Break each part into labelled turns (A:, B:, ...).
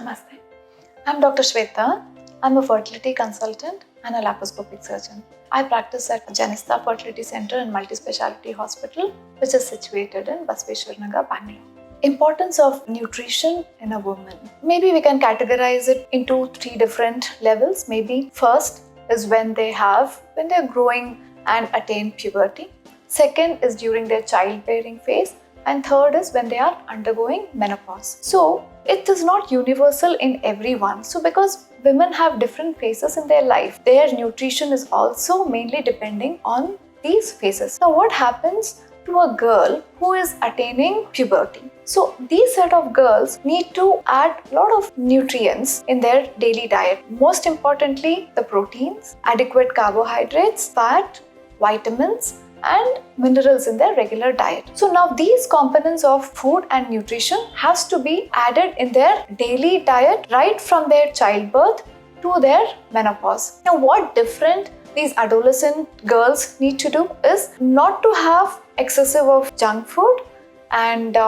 A: Namaste. I'm Dr. Shwetha. I'm a fertility consultant and a laparoscopic surgeon. I practice at Janisthaa Fertility Center and Multi-Speciality Hospital, which is situated in Basaveshwar, Nagar, Bengaluru. Importance of nutrition in a woman. Maybe we can categorize it into 3 different levels. Maybe first is when they're growing and attain puberty. Second is during their childbearing phase. And third is when they are undergoing menopause. So it is not universal in everyone. So because women have different phases in their life, their nutrition is also mainly depending on these phases. Now what happens to a girl who is attaining puberty? So these set of girls need to add a lot of nutrients in their daily diet. Most importantly, the proteins, adequate carbohydrates, fat, vitamins, and minerals in their regular diet. So now these components of food and nutrition has to be added in their daily diet right from their childbirth to their menopause. Now what different these adolescent girls need to do is not to have excessive of junk food, and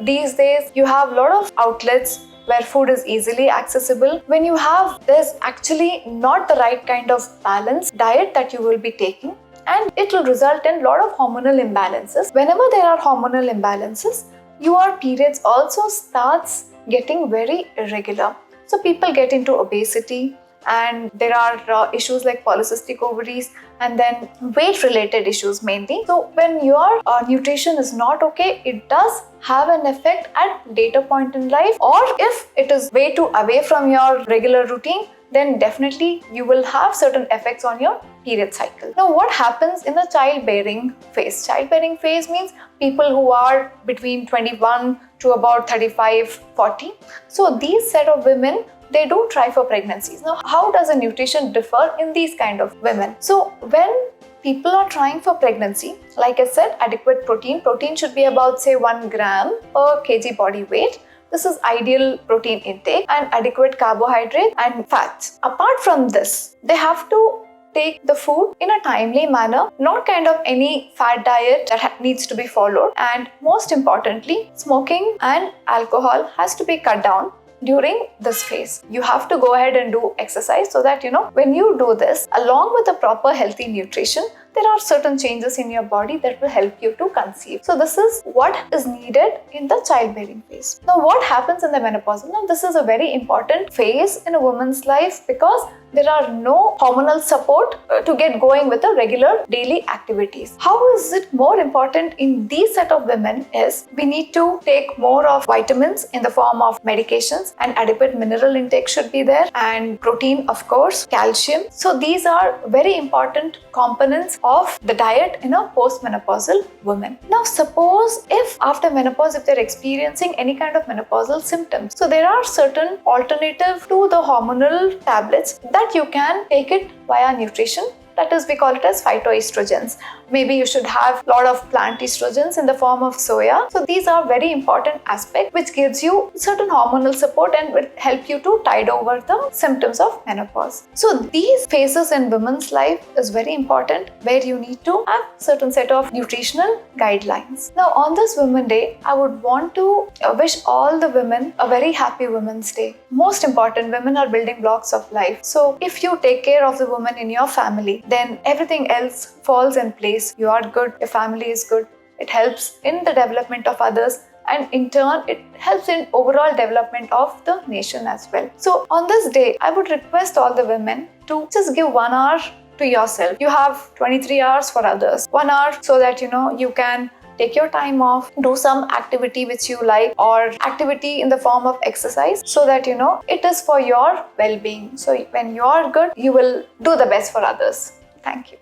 A: these days you have a lot of outlets where food is easily accessible. When you have this actually not the right kind of balanced diet that you will be taking, and it will result in a lot of hormonal imbalances. Whenever there are hormonal imbalances, your periods also starts getting very irregular. So people get into obesity, and there are issues like polycystic ovaries and then weight related issues mainly. So when your nutrition is not okay, it does have an effect at data point in life, or if it is way too away from your regular routine, then definitely you will have certain effects on your period cycle. Now what happens in the childbearing phase? Childbearing phase means people who are between 21 to about 35-40. So these set of women, they do try for pregnancies. Now how does the nutrition differ in these kind of women? So when people are trying for pregnancy, like I said, adequate protein should be about say 1 gram per kg body weight. This is ideal protein intake, and adequate carbohydrate and fats. Apart from this, they have to take the food in a timely manner, not kind of any fad diet that needs to be followed. And most importantly, smoking and alcohol has to be cut down during this phase. You have to go ahead and do exercise so that when you do this, along with the proper healthy nutrition, there are certain changes in your body that will help you to conceive. So this is what is needed in the childbearing phase. Now what happens in the menopause? Now this is a very important phase in a woman's life because there are no hormonal support to get going with the regular daily activities. How is it more important in these set of women is we need to take more of vitamins in the form of medications, and adequate mineral intake should be there, and protein of course, calcium. So these are very important components of the diet in a postmenopausal woman. Now suppose if after menopause, if they're experiencing any kind of menopausal symptoms, so there are certain alternative to the hormonal tablets that you can take it via nutrition. That is, we call it as phytoestrogens. Maybe you should have a lot of plant estrogens in the form of soya. So these are very important aspects which gives you certain hormonal support and will help you to tide over the symptoms of menopause. So these phases in women's life is very important, where you need to have certain set of nutritional guidelines. Now on this Women's Day, I would want to wish all the women a very happy Women's Day. Most important, women are building blocks of life. So if you take care of the woman in your family, then everything else falls in place. You are good, your family is good. It helps in the development of others, and in turn it helps in overall development of the nation as well. So on this day, I would request all the women to just give 1 hour to yourself. You have 23 hours for others. 1 hour so that you can take your time off, do some activity which you like, or activity in the form of exercise, so that it is for your well-being. So when you are good, you will do the best for others. Thank you.